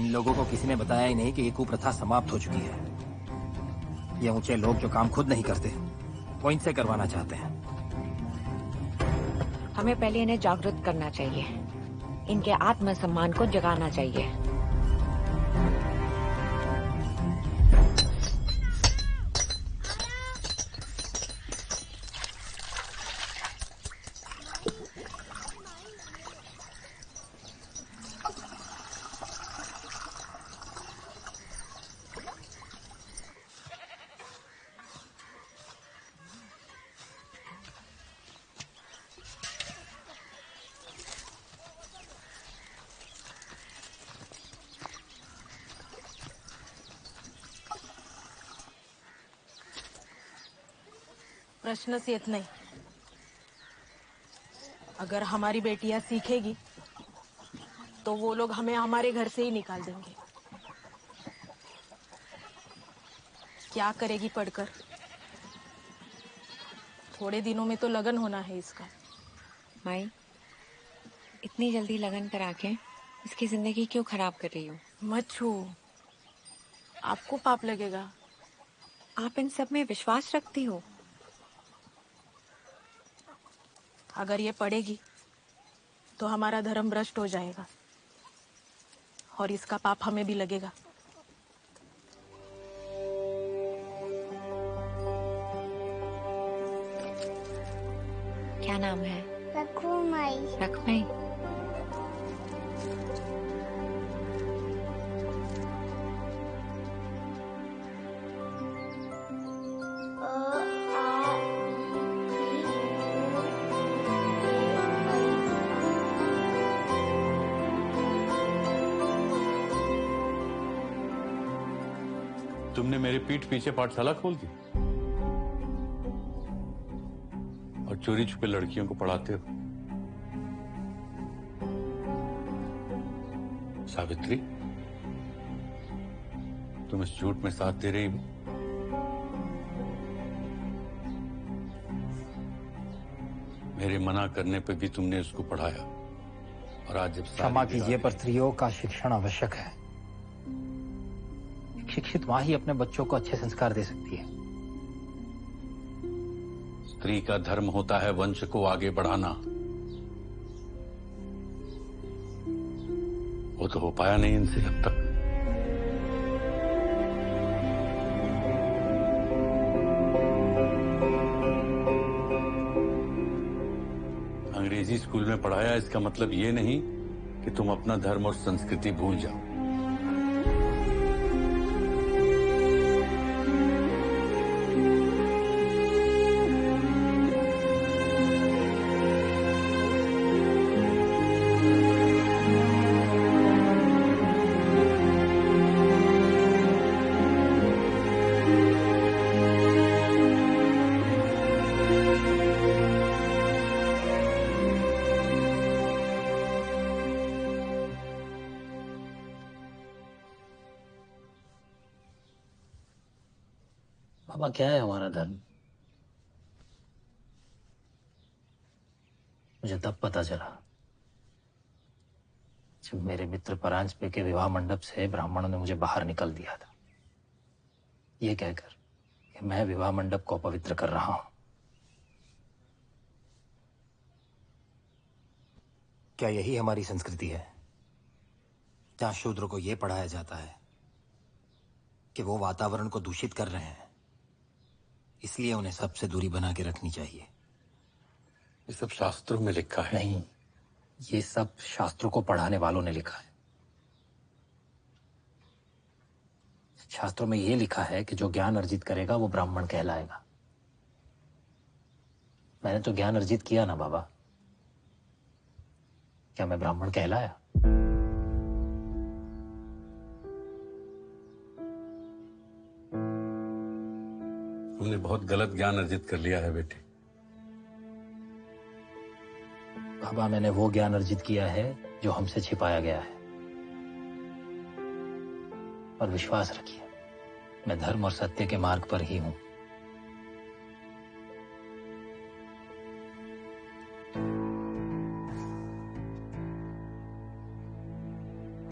इन लोगों को किसी ने बताया ही नहीं कि ये कुप्रथा समाप्त हो चुकी है। ये ऊंचे लोग जो काम खुद नहीं करते, वो इनसे करवाना चाहते हैं। हमें पहले इन्हें जागरूक करना चाहिए, इनके आत्मसम्मान को जगाना चाहिए। प्रश्नच येत नाही। अगर हमारी बेटियां सीखेगी तो वो लोग हमें हमारे घर से ही निकाल देंगे। क्या करेगी पढ़कर? थोड़े दिनों में तो लगन होना है इसका। माई, इतनी जल्दी लगन करा के इसकी जिंदगी क्यों खराब कर रही हो? मत छू, आपको पाप लगेगा। आप इन सब में विश्वास रखती हो? अगर ये पढ़ेगी तो हमारा धर्म भ्रष्ट हो जाएगा और इसका पाप हमें भी लगेगा। क्या नाम है? रखुमाई। रखमाई। तुमने मेरे पीठ पीछे पाठशाला खोल दी और चोरी छुपे लड़कियों को पढ़ाते हो। सावित्री, तुम इस झूठ में साथ दे रही हो। मेरे मना करने पर भी तुमने उसको पढ़ाया और आज जब क्षमा कीजिए, पर स्त्रियों का शिक्षण आवश्यक है। शिक्षित मां ही अपने बच्चों को अच्छे संस्कार दे सकती है। स्त्री का धर्म होता है वंश को आगे बढ़ाना। वो तो हो पाया नहीं इनसे अब तक। अंग्रेजी स्कूल में पढ़ाया इसका मतलब ये नहीं कि तुम अपना धर्म और संस्कृति भूल जाओ। बाबा, क्या है हमारा धर्म? मुझे तब पता चला जब मेरे मित्र परांजपे के विवाह मंडप से ब्राह्मणों ने मुझे बाहर निकल दिया था, ये कहकर कि मैं विवाह मंडप को अपवित्र कर रहा हूं। क्या यही हमारी संस्कृति है, जहां शूद्र को यह पढ़ाया जाता है कि वो वातावरण को दूषित कर रहे हैं, इसलिए उन्हें सबसे दूरी बना के रखनी चाहिए? ये सब शास्त्रों में लिखा है। नहीं, ये सब शास्त्रों को पढ़ाने वालों ने लिखा है। शास्त्रों में ये लिखा है कि जो ज्ञान अर्जित करेगा वो ब्राह्मण कहलाएगा। मैंने तो ज्ञान अर्जित किया ना बाबा। क्या मैं ब्राह्मण कहलाया? तुमने बहुत गलत ज्ञान अर्जित कर लिया है बेटे। बाबा, मैंने वो ज्ञान अर्जित किया है जो हमसे छिपाया गया है। और विश्वास रखिए, मैं धर्म और सत्य के मार्ग पर ही हूं।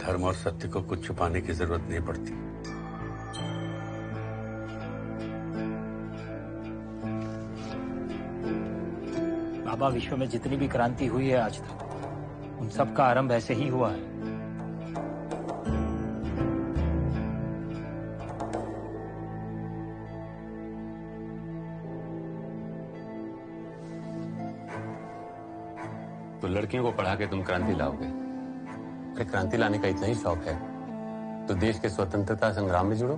धर्म और सत्य को कुछ छुपाने की जरूरत नहीं पड़ती। बाबा, विश्व में जितनी भी क्रांति हुई है आज तक, उन सब का आरंभ ऐसे ही हुआ है। तो लड़कियों को पढ़ा के तुम क्रांति लाओगे? अरे क्रांति लाने का इतना ही शौक है तो देश के स्वतंत्रता संग्राम में जुड़ो।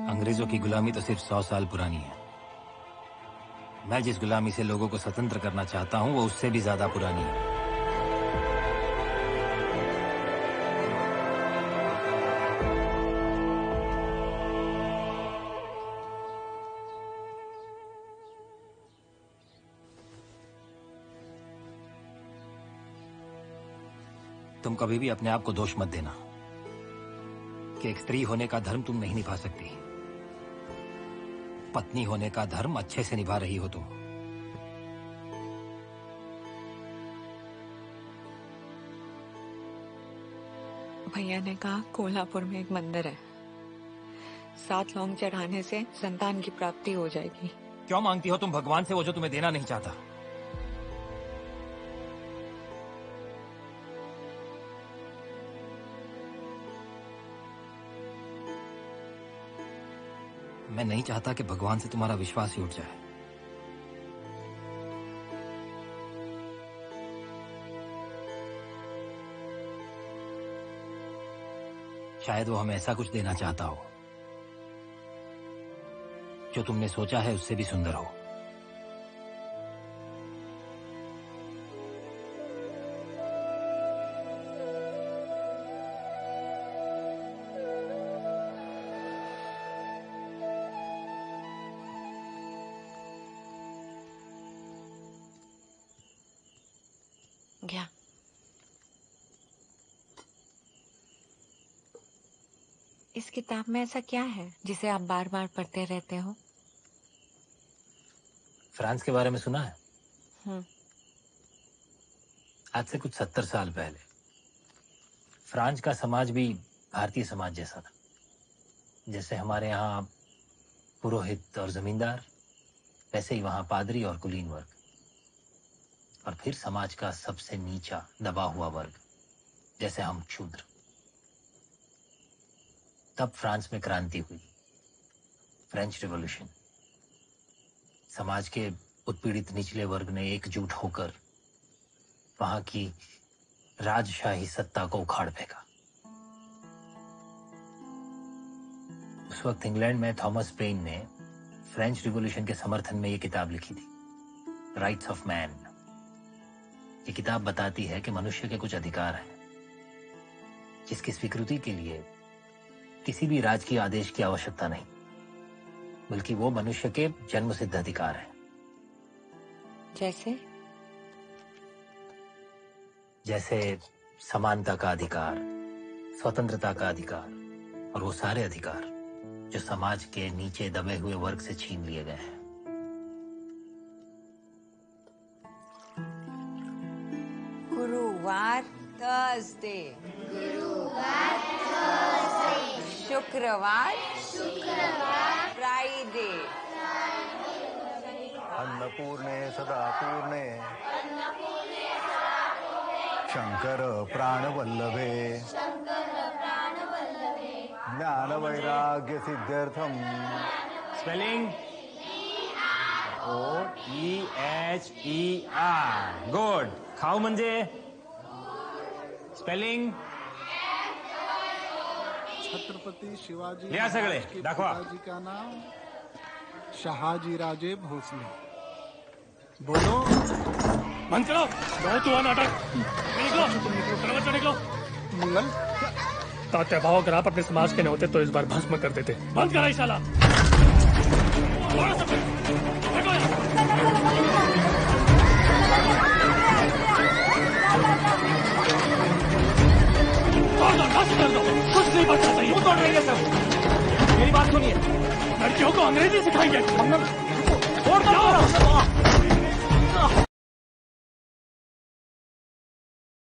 अंग्रेजों की गुलामी तो सिर्फ 100 साल पुरानी है। मैं जिस गुलामी से लोगों को स्वतंत्र करना चाहता हूं वो उससे भी ज्यादा पुरानी है। तुम कभी भी अपने आप को दोष मत देना कि एक स्त्री होने का धर्म तुम नहीं निभा सकती। पत्नी होने का धर्म अच्छे से निभा रही हो तुम। भैया ने कहा कोल्हापुर में एक मंदिर है, 7 लौंग चढ़ाने से संतान की प्राप्ति हो जाएगी। क्यों मांगती हो तुम भगवान से वो जो तुम्हें देना नहीं चाहता? मैं नहीं चाहता कि भगवान से तुम्हारा विश्वास ही उठ जाए। शायद वो हमें ऐसा कुछ देना चाहता हो जो तुमने सोचा है उससे भी सुंदर हो। क्या? इस किताब में ऐसा क्या है जिसे आप बार बार पढ़ते रहते हो? फ्रांस के बारे में सुना है? हम्म। आज से कुछ 70 साल पहले फ्रांस का समाज भी भारतीय समाज जैसा था। जैसे हमारे यहाँ पुरोहित और जमींदार, वैसे ही वहां पादरी और कुलीन वर्ग, और फिर समाज का सबसे नीचा दबा हुआ वर्ग जैसे हम शूद्र। तब फ्रांस में क्रांति हुई, फ्रेंच रिवॉल्यूशन। समाज के उत्पीड़ित निचले वर्ग ने एकजुट होकर वहां की राजशाही सत्ता को उखाड़ फेंका। उस वक्त इंग्लैंड में थॉमस पेन ने फ्रेंच रिवॉल्यूशन के समर्थन में ये किताब लिखी थी, राइट्स ऑफ मैन। ये किताब बताती है कि मनुष्य के कुछ अधिकार हैं जिसकी स्वीकृति के लिए किसी भी राज की आदेश की आवश्यकता नहीं, बल्कि वो मनुष्य के जन्म सिद्ध अधिकार हैं। जैसे समानता का अधिकार, स्वतंत्रता का अधिकार और वो सारे अधिकार जो समाज के नीचे दबे हुए वर्ग से छीन लिए गए हैं। गुरुवार थर्सडे, शुक्रवार फ्राइडे, अन्नपूर्णे सदा पूर्णे शंकर प्राणवल्लभे ज्ञान वैराग्य सिद्ध्यर्थम। Spelling OEHER। गुड। खाऊ म्हणजे स्पेलिंग छत्रपति शिवाजी लिया सगळे, महाराज के दाखवा। पिताजी का नाम शहाजी राजे भोसले। बोलो। बंद करो, बहुत हुआ नाटक। निकलो, चलो बच्चों निकलो। मंगल तात्या भाव अगर आप अपने समाज के न होते तो इस बार भस्म कर देते। बंद करा शाला। कुछ नहीं बचा चाहिए। वो तोड़ देंगे सब। मेरी बात सुनिए, लड़कियों को अंग्रेजी सिखाएंगे। छोड़ दो।